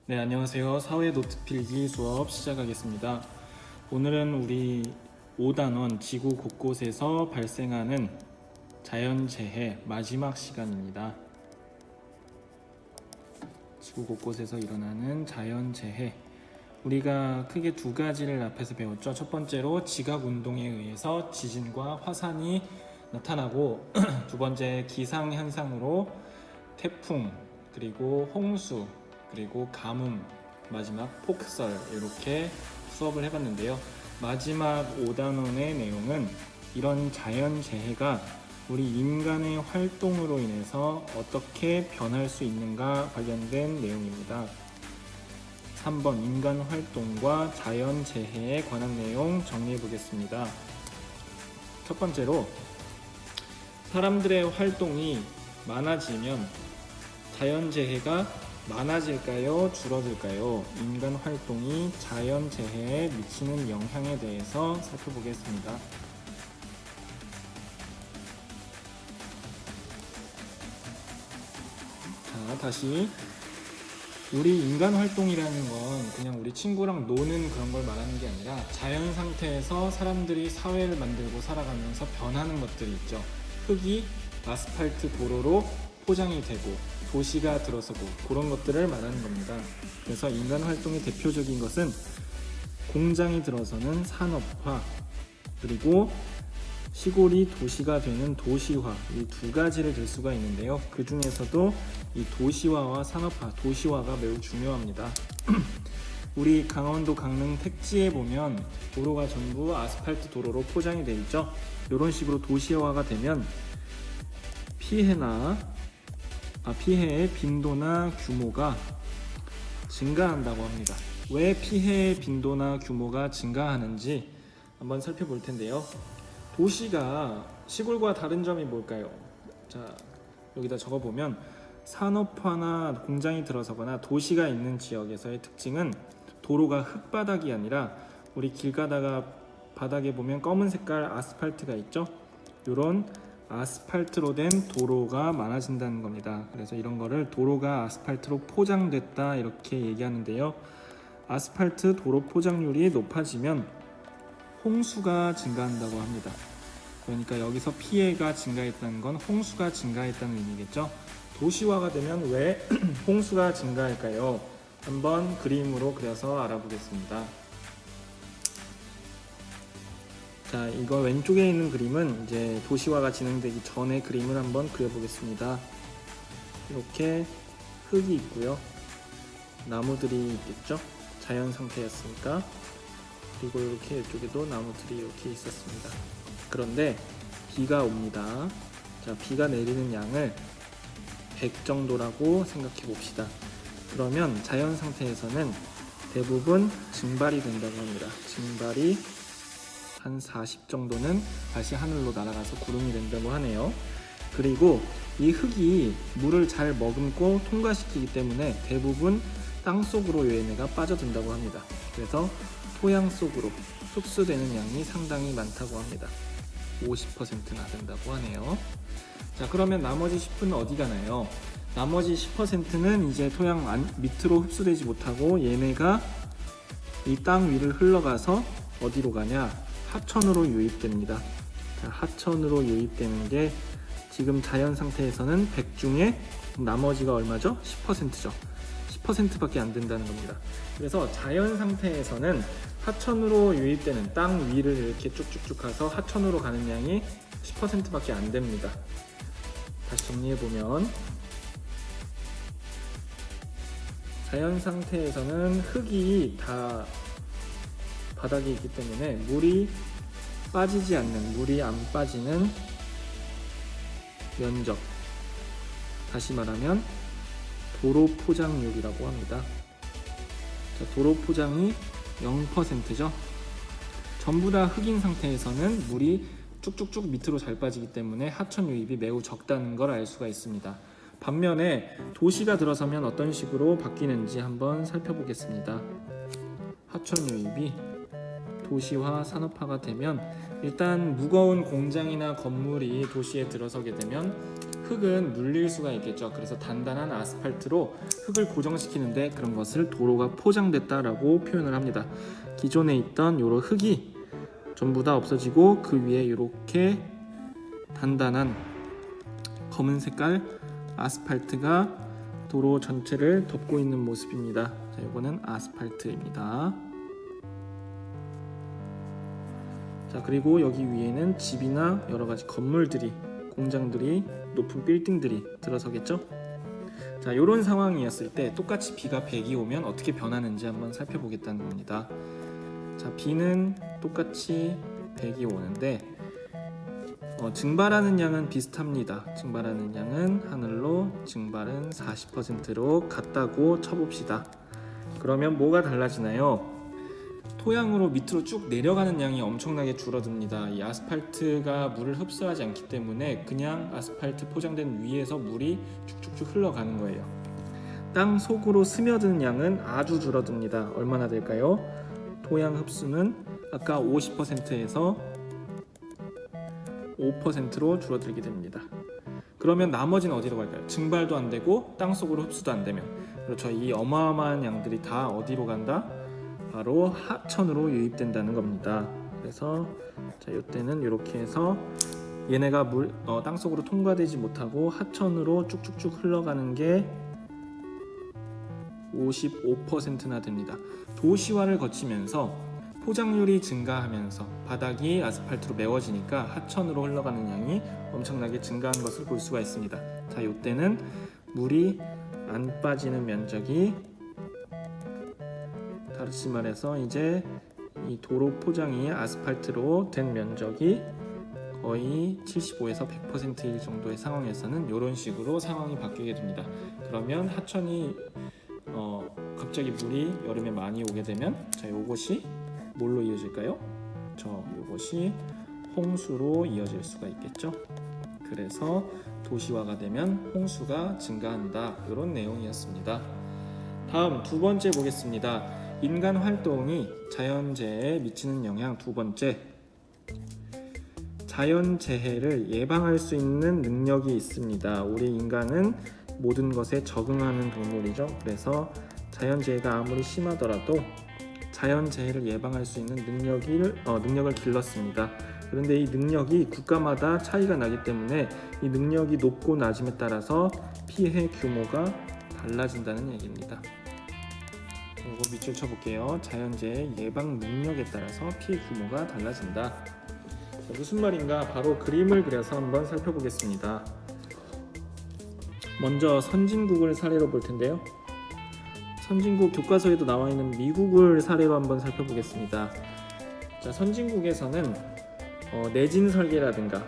네, 안녕하세요. 사회 노트 필기 수업 시작하겠습니다. 오늘은 우리 5단원 지구 곳곳에서 발생하는 자연재해 마지막 시간입니다. 지구 곳곳에서 일어나는 자연재해. 우리가 크게 두 가지를 앞에서 배웠죠. 첫 번째로 지각운동에 의해서 지진과 화산이 나타나고 두 번째 기상현상으로 태풍, 그리고 홍수, 그리고 가뭄, 마지막 폭설 이렇게 수업을 해봤는데요. 마지막 5단원의 내용은 이런 자연재해가 우리 인간의 활동으로 인해서 어떻게 변할 수 있는가 관련된 내용입니다. 3번 인간 활동과 자연재해에 관한 내용 정리해 보겠습니다. 첫 번째로 사람들의 활동이 많아지면 자연재해가 많아질까요? 줄어들까요? 인간 활동이 자연재해에 미치는 영향에 대해서 살펴보겠습니다. 자, 다시 우리 인간 활동이라는 건 그냥 우리 친구랑 노는 그런 걸 말하는 게 아니라 자연 상태에서 사람들이 사회를 만들고 살아가면서 변하는 것들이 있죠. 흙이 아스팔트 도로로 포장이 되고 도시가 들어서고 그런 것들을 말하는 겁니다. 그래서 인간 활동의 대표적인 것은 공장이 들어서는 산업화, 그리고 시골이 도시가 되는 도시화, 이 두 가지를 들 수가 있는데요. 그 중에서도 이 도시화와 산업화, 도시화가 매우 중요합니다. 우리 강원도 강릉 택지에 보면 도로가 전부 아스팔트 도로로 포장이 되어 있죠. 이런 식으로 도시화가 되면 피해의 빈도나 규모가 증가한다고 합니다. 왜 피해의 빈도나 규모가 증가하는지 한번 살펴볼 텐데요. 도시가 시골과 다른 점이 뭘까요? 자, 여기다 적어보면 산업화나 공장이 들어서거나 도시가 있는 지역에서의 특징은 도로가 흙바닥이 아니라 우리 길 가다가 바닥에 보면 검은 색깔 아스팔트가 있죠? 이런 아스팔트로 된 도로가 많아진다는 겁니다. 그래서 이런 거를 도로가 아스팔트로 포장됐다 이렇게 얘기하는데요. 아스팔트 도로 포장률이 높아지면 홍수가 증가한다고 합니다. 그러니까 여기서 피해가 증가했다는 건 홍수가 증가했다는 의미겠죠. 도시화가 되면 왜 홍수가 증가할까요? 한번 그림으로 그려서 알아보겠습니다. 자, 이거 왼쪽에 있는 그림은 이제 도시화가 진행되기 전에 그림을 한번 그려보겠습니다. 이렇게 흙이 있고요. 나무들이 있겠죠? 자연 상태였으니까. 그리고 이렇게 이쪽에도 나무들이 이렇게 있었습니다. 그런데 비가 옵니다. 자, 비가 내리는 양을 100 정도라고 생각해 봅시다. 그러면 자연 상태에서는 대부분 증발이 된다고 합니다. 증발이 한 40 정도는 다시 하늘로 날아가서 구름이 된다고 하네요. 그리고 이 흙이 물을 잘 머금고 통과시키기 때문에 대부분 땅 속으로 얘네가 빠져든다고 합니다. 그래서 토양 속으로 흡수되는 양이 상당히 많다고 합니다. 50%나 된다고 하네요. 자, 그러면 나머지 10%는 어디 가나요? 나머지 10%는 이제 토양 밑으로 흡수되지 못하고 얘네가 이 땅 위를 흘러가서 어디로 가냐? 하천으로 유입됩니다. 자, 하천으로 유입되는 게 지금 자연 상태에서는 100 중에 나머지가 얼마죠? 10%죠. 10%밖에 안 된다는 겁니다. 그래서 자연 상태에서는 하천으로 유입되는 땅 위를 이렇게 쭉쭉쭉 가서 하천으로 가는 양이 10%밖에 안 됩니다. 다시 정리해보면 자연 상태에서는 흙이 다 바닥에 있기 때문에 물이 빠지지 않는, 물이 안 빠지는 면적, 다시 말하면 도로 포장률이라고 합니다. 자, 도로 포장이 0%죠. 전부 다 흙인 상태에서는 물이 쭉쭉쭉 밑으로 잘 빠지기 때문에 하천 유입이 매우 적다는 걸 알 수가 있습니다. 반면에 도시가 들어서면 어떤 식으로 바뀌는지 한번 살펴보겠습니다. 하천 유입이 도시화, 산업화가 되면 일단 무거운 공장이나 건물이 도시에 들어서게 되면 흙은 눌릴 수가 있겠죠. 그래서 단단한 아스팔트로 흙을 고정시키는데 그런 것을 도로가 포장됐다라고 표현을 합니다. 기존에 있던 요런 흙이 전부 다 없어지고 그 위에 이렇게 단단한 검은 색깔 아스팔트가 도로 전체를 덮고 있는 모습입니다. 자, 이거는 아스팔트입니다. 자, 그리고 여기 위에는 집이나 여러 가지 건물들이, 공장들이, 높은 빌딩들이 들어서겠죠. 자, 이런 상황이었을 때 똑같이 비가 100이 오면 어떻게 변하는지 한번 살펴보겠다는 겁니다. 자, 비는 똑같이 100이 오는데 증발하는 양은 비슷합니다. 증발하는 양은 하늘로 증발은 40%로 같다고 쳐봅시다. 그러면 뭐가 달라지나요? 토양으로 밑으로 쭉 내려가는 양이 엄청나게 줄어듭니다. 이 아스팔트가 물을 흡수하지 않기 때문에 그냥 아스팔트 포장된 위에서 물이 쭉쭉쭉 흘러가는 거예요. 땅 속으로 스며드는 양은 아주 줄어듭니다. 얼마나 될까요? 토양 흡수는 아까 50%에서 5%로 줄어들게 됩니다. 그러면 나머지는 어디로 갈까요? 증발도 안 되고 땅 속으로 흡수도 안 되면, 그렇죠. 이 어마어마한 양들이 다 어디로 간다? 바로 하천으로 유입된다는 겁니다. 그래서 자, 이때는 이렇게 해서 얘네가 땅 속으로 통과되지 못하고 하천으로 쭉쭉쭉 흘러가는 게 55%나 됩니다. 도시화를 거치면서 포장률이 증가하면서 바닥이 아스팔트로 메워지니까 하천으로 흘러가는 양이 엄청나게 증가한 것을 볼 수가 있습니다. 자, 이때는 물이 안 빠지는 면적이, 다시 말해서 이제 이 도로 포장이 아스팔트로 된 면적이 거의 75에서 100%일 정도의 상황에서는 이런 식으로 상황이 바뀌게 됩니다. 그러면 하천이 갑자기 물이 여름에 많이 오게 되면, 자, 요것이 뭘로 이어질까요? 요것이 홍수로 이어질 수가 있겠죠. 그래서 도시화가 되면 홍수가 증가한다, 이런 내용이었습니다. 다음 두 번째 보겠습니다. 인간 활동이 자연재해에 미치는 영향. 두 번째, 자연재해를 예방할 수 있는 능력이 있습니다. 우리 인간은 모든 것에 적응하는 동물이죠. 그래서 자연재해가 아무리 심하더라도 자연재해를 예방할 수 있는 능력을 길렀습니다. 그런데 이 능력이 국가마다 차이가 나기 때문에 이 능력이 높고 낮음에 따라서 피해 규모가 달라진다는 얘기입니다. 이거 밑줄 쳐볼게요. 자연재해 예방 능력에 따라서 피해 규모가 달라진다. 무슨 말인가? 바로 그림을 그려서 한번 살펴보겠습니다. 먼저 선진국을 사례로 볼 텐데요. 선진국 교과서에도 나와 있는 미국을 사례로 한번 살펴보겠습니다. 자, 선진국에서는 내진 설계라든가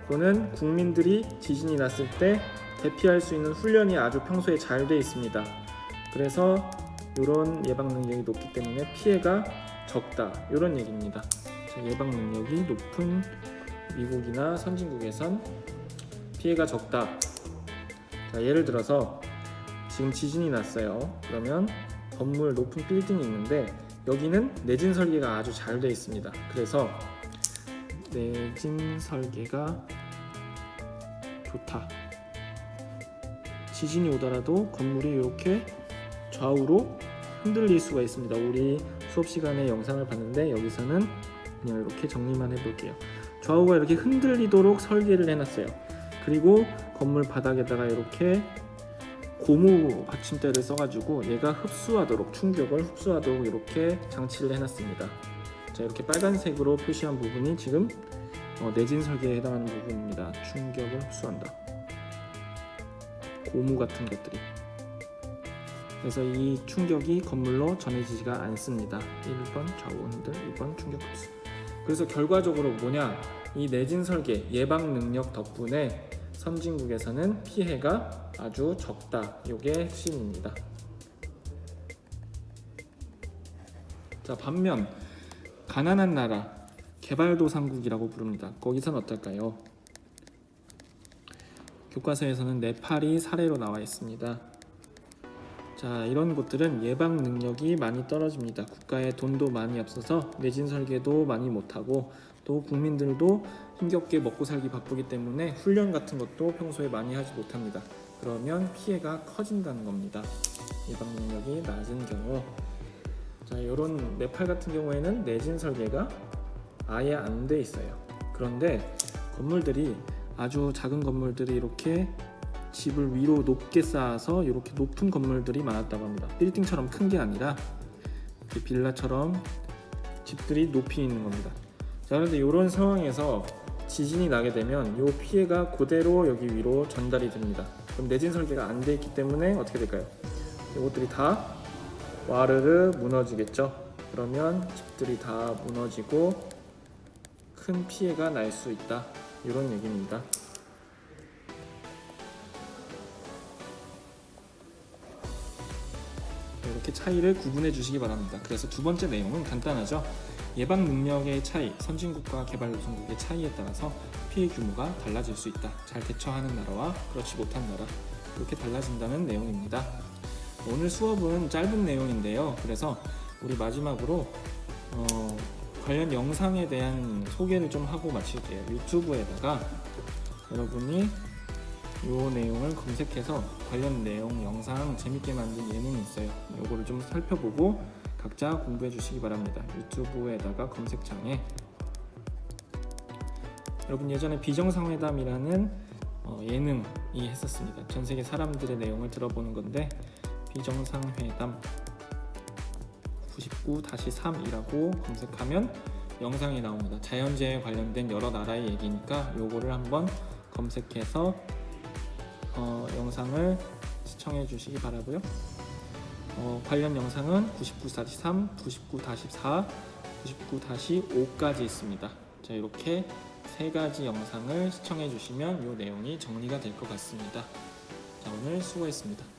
또는 국민들이 지진이 났을 때 대피할 수 있는 훈련이 아주 평소에 잘 돼 있습니다. 그래서 이런 예방 능력이 높기 때문에 피해가 적다, 이런 얘기입니다. 자, 예방 능력이 높은 미국이나 선진국에선 피해가 적다. 자, 예를 들어서 지금 지진이 났어요. 그러면 건물, 높은 빌딩이 있는데 여기는 내진 설계가 아주 잘 되어 있습니다. 그래서 내진 설계가 좋다. 지진이 오더라도 건물이 이렇게 좌우로 흔들릴 수가 있습니다. 우리 수업 시간에 영상을 봤는데 여기서는 그냥 이렇게 정리만 해볼게요. 좌우가 이렇게 흔들리도록 설계를 해놨어요. 그리고 건물 바닥에다가 이렇게 고무 받침대를 써가지고 얘가 흡수하도록, 충격을 흡수하도록 이렇게 장치를 해놨습니다. 자, 이렇게 빨간색으로 표시한 부분이 지금 내진 설계에 해당하는 부분입니다. 충격을 흡수한다. 고무 같은 것들이. 그래서 이 충격이 건물로 전해지지가 않습니다. 1번 좌우 흔들, 2번 충격 흡수. 그래서 결과적으로 뭐냐? 이 내진 설계 예방 능력 덕분에 선진국에서는 피해가 아주 적다. 이게 핵심입니다. 자, 반면 가난한 나라, 개발도상국이라고 부릅니다. 거기선 어떨까요? 교과서에서는 네팔이 사례로 나와 있습니다. 자, 이런 곳들은 예방 능력이 많이 떨어집니다. 국가에 돈도 많이 없어서 내진 설계도 많이 못하고 또 국민들도 힘겹게 먹고 살기 바쁘기 때문에 훈련 같은 것도 평소에 많이 하지 못합니다. 그러면 피해가 커진다는 겁니다. 예방 능력이 낮은 경우. 자, 이런 네팔 같은 경우에는 내진 설계가 아예 안 돼 있어요. 그런데 건물들이 아주 작은 건물들이 이렇게 집을 위로 높게 쌓아서 이렇게 높은 건물들이 많았다고 합니다. 빌딩처럼 큰 게 아니라 이렇게 빌라처럼 집들이 높이 있는 겁니다. 자, 그런데 이런 상황에서 지진이 나게 되면 이 피해가 그대로 여기 위로 전달이 됩니다. 그럼 내진 설계가 안 돼 있기 때문에 어떻게 될까요? 이것들이 다 와르르 무너지겠죠. 그러면 집들이 다 무너지고 큰 피해가 날 수 있다, 이런 얘기입니다. 이렇게 차이를 구분해 주시기 바랍니다. 그래서 두 번째 내용은 간단하죠. 예방 능력의 차이, 선진국과 개발도상국의 차이에 따라서 피해 규모가 달라질 수 있다. 잘 대처하는 나라와 그렇지 못한 나라, 이렇게 달라진다는 내용입니다. 오늘 수업은 짧은 내용인데요. 그래서 우리 마지막으로 관련 영상에 대한 소개를 좀 하고 마칠게요. 유튜브에다가 여러분이 이 내용을 검색해서 관련 내용 영상 재밌게 만든 예능이 있어요. 이거를 좀 살펴보고 각자 공부해 주시기 바랍니다. 유튜브에다가 검색창에 여러분 예전에 비정상회담이라는 예능이 했었습니다. 전 세계 사람들의 내용을 들어보는 건데 비정상회담 99-3이라고 검색하면 영상이 나옵니다. 자연재해 관련된 여러 나라의 얘기니까 요거를 한번 검색해서 영상을 시청해 주시기 바라고요. 관련 영상은 99-3, 99-4, 99-5까지 있습니다. 자, 이렇게 세 가지 영상을 시청해 주시면 이 내용이 정리가 될 것 같습니다. 자, 오늘 수고했습니다.